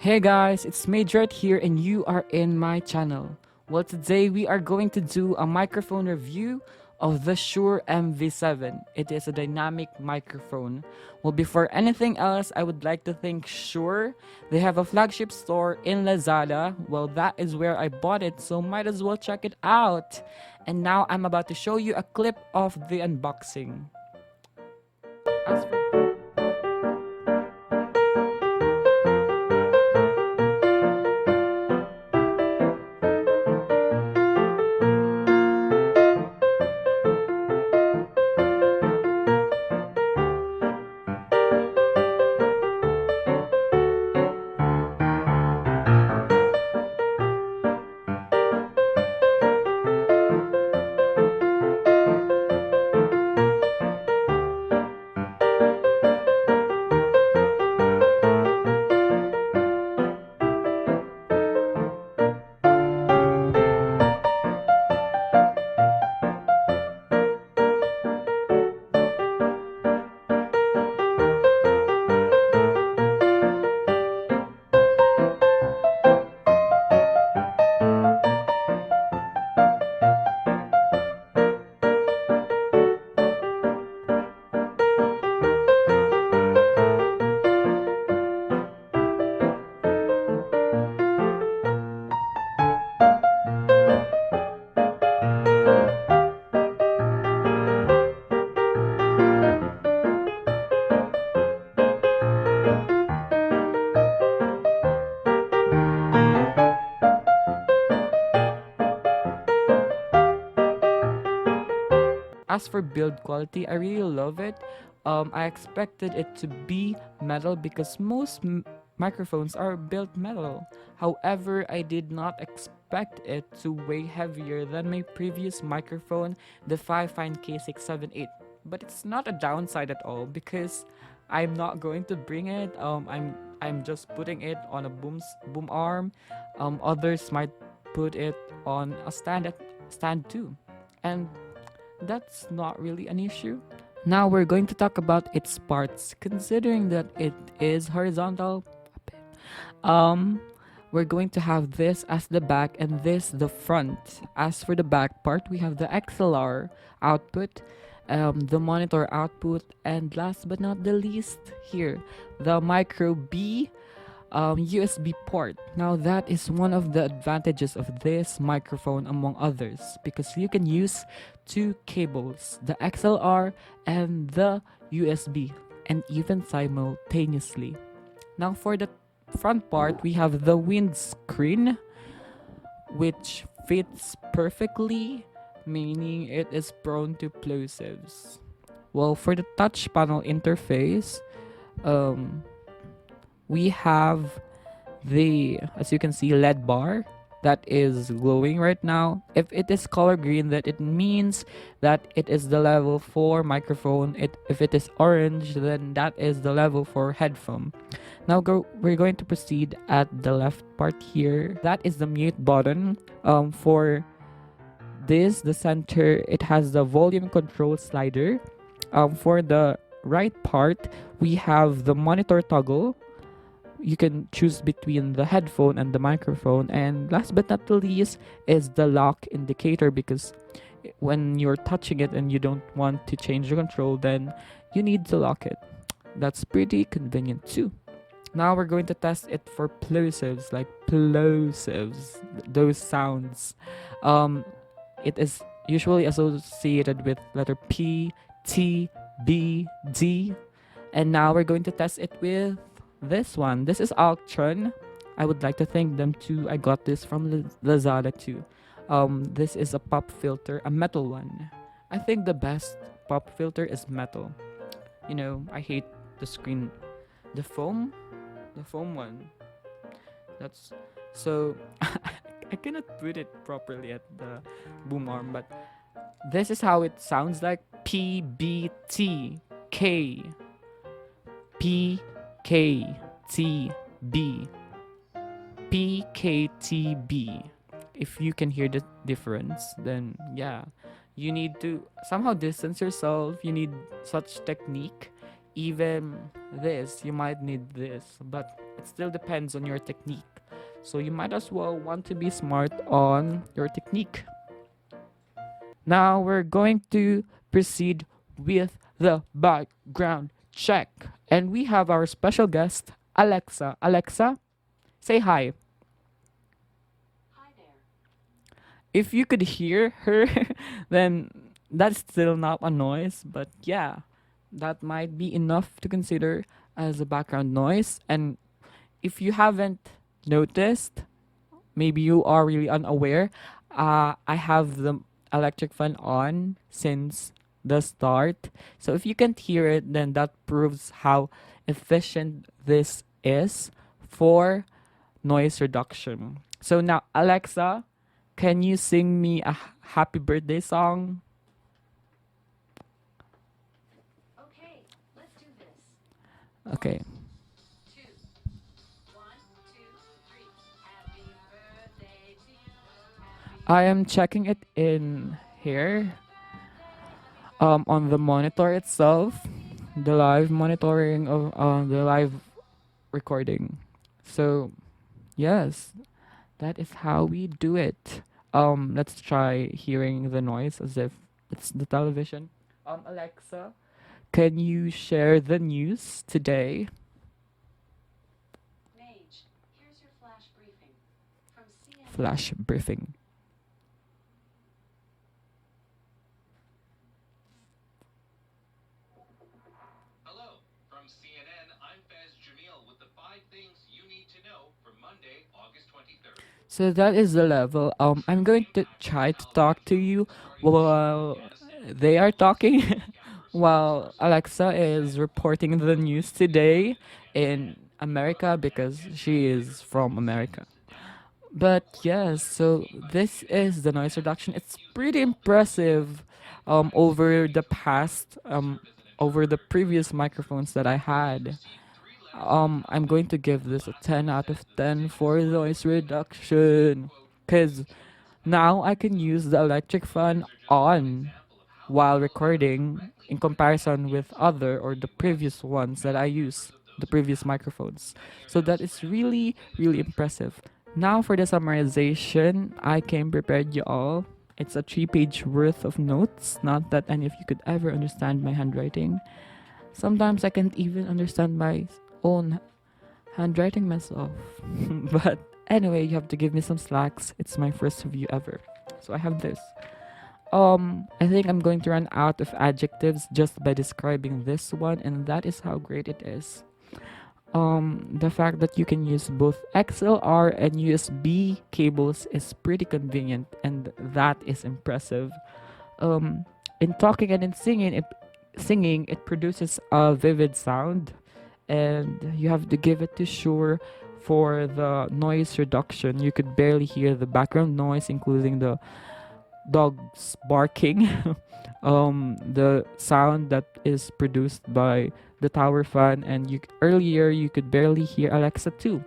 Hey guys, it's Mage right here and you are in my channel. Well, today we are going to do a microphone review of the Shure MV7. It is a dynamic microphone. Well, before anything else, I would like to thank Shure. They have a flagship store in Lazada. Well, that is where I bought it, so might as well check it out. And now I'm about to show you a clip of the unboxing. As for As for build quality, I really love it. I expected it to be metal because most microphones are built metal. However, I did not expect it to weigh heavier than my previous microphone, the Fifine K678. But it's not a downside at all because I'm not going to bring it. I'm just putting it on a boom arm. Others might put it on a stand too, and that's not really an issue. Now we're going to talk about its parts. Considering that it is horizontal, um, we're going to have this as the back and this the front. As for the back part, we have the XLR output, the monitor output, and last but not the least, here the micro B USB port. Now that is one of the advantages of this microphone among others because you can use two cables, the XLR and the USB, and even simultaneously. Now for the front part, we have the windscreen, which fits perfectly, meaning it is prone to plosives. Well, for the touch panel interface, we have the, as you can see, LED bar that is glowing right now. If it is color green, that it means that it is the level for microphone. If it is orange, then that is the level for headphone. Now we're going to proceed at the left part here. That is the mute button. For this, the center, it has the volume control slider. For the right part, we have the monitor toggle. You can choose between the headphone and the microphone, and last but not the least is the lock indicator, because when you're touching it and you don't want to change the control, then you need to lock it. That's pretty convenient too. Now we're going to test it for plosives, like plosives, those sounds. It is usually associated with letter P, T, B, D, and now we're going to test it with this one. This is Altron. I would like to thank them too. I got this from Lazada too. This is a pop filter, a metal one. I think the best pop filter is metal. You know, I hate the screen, the foam one. That's so I cannot put it properly at the boom arm, but this is how it sounds like. P B T K P K T B P K T B. If you can hear the difference, then yeah, you need to somehow distance yourself. You need such technique. Even this, you might need this, but it still depends on your technique. So you might as well want to be smart on your technique. Now we're going to proceed with the background check. And we have our special guest, Alexa. Alexa, say hi. Hi there. If you could hear her, then that's still not a noise, but yeah, that might be enough to consider as a background noise. And if you haven't noticed, maybe you are really unaware, I have the electric fan on since the start. So if you can't hear it, then that proves how efficient this is for noise reduction. So now, Alexa, can you sing me a happy birthday song? Okay, let's do this. Okay. 2, 1, 2, 3. Happy birthday to you. I am checking it in here on the monitor itself, the live monitoring of the live recording. So, yes, that is how we do it. Let's try hearing the noise as if it's the television. Alexa, can you share the news today? Mage, here's your flash briefing. From CNN. Flash briefing. Hello, from CNN, I'm Faz Jamil with the 5 things you need to know for Monday, August 23rd. So that is the level. I'm going to try to talk to you while they are talking. While Alexa is reporting the news today in America because she is from America. But yes, so this is the noise reduction. It's pretty impressive over the past over the previous microphones that I had. I'm going to give this a 10 out of 10 for noise reduction cuz now I can use the electric fan on while recording in comparison with other or the previous ones that I use, the previous microphones. So that is really, really impressive. Now for the summarization, I came prepared you all. It's a 3-page worth of notes. Not that any of you could ever understand my handwriting. Sometimes I can't even understand my own handwriting myself. But anyway, you have to give me some slacks. It's my first review ever. So I have this. I think I'm going to run out of adjectives just by describing this one, and that is how great it is. The fact that you can use both XLR and USB cables is pretty convenient, and that is impressive. In talking and in singing, it produces a vivid sound, and you have to give it to Shure for the noise reduction. You could barely hear the background noise, including the dogs barking, the sound that is produced by the tower fan, and earlier you could barely hear Alexa too.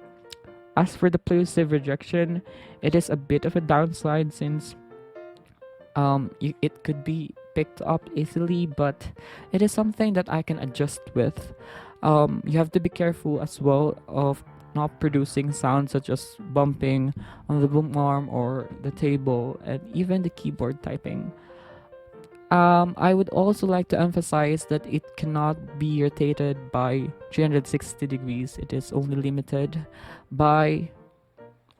As for the plosive rejection, it is a bit of a downside since it could be picked up easily, but it is something that I can adjust with. You have to be careful as well of not producing sounds such as bumping on the boom arm or the table and even the keyboard typing. I would also like to emphasize that it cannot be rotated by 360 degrees. It is only limited by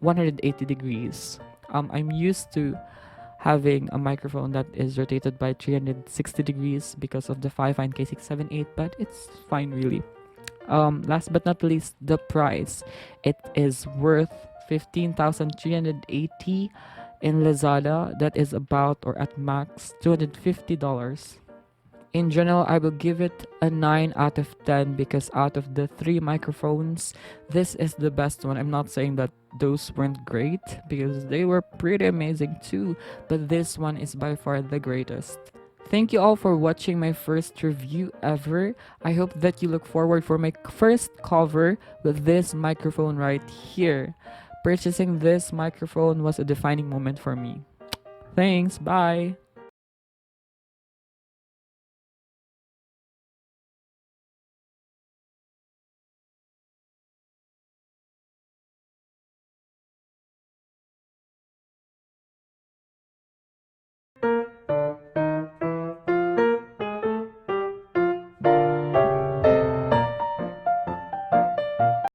180 degrees. I'm used to having a microphone that is rotated by 360 degrees because of the 5-fine K678, but it's fine really. Last but not least, the price. It is worth 15,380 in Lazada. That is about or at max $250. In general, I will give it a 9 out of 10 because out of the 3 microphones, this is the best one. I'm not saying that those weren't great because they were pretty amazing too, but this one is by far the greatest. Thank you all for watching my first review ever. I hope that you look forward for my first cover with this microphone right here. Purchasing this microphone was a defining moment for me. Thanks, bye!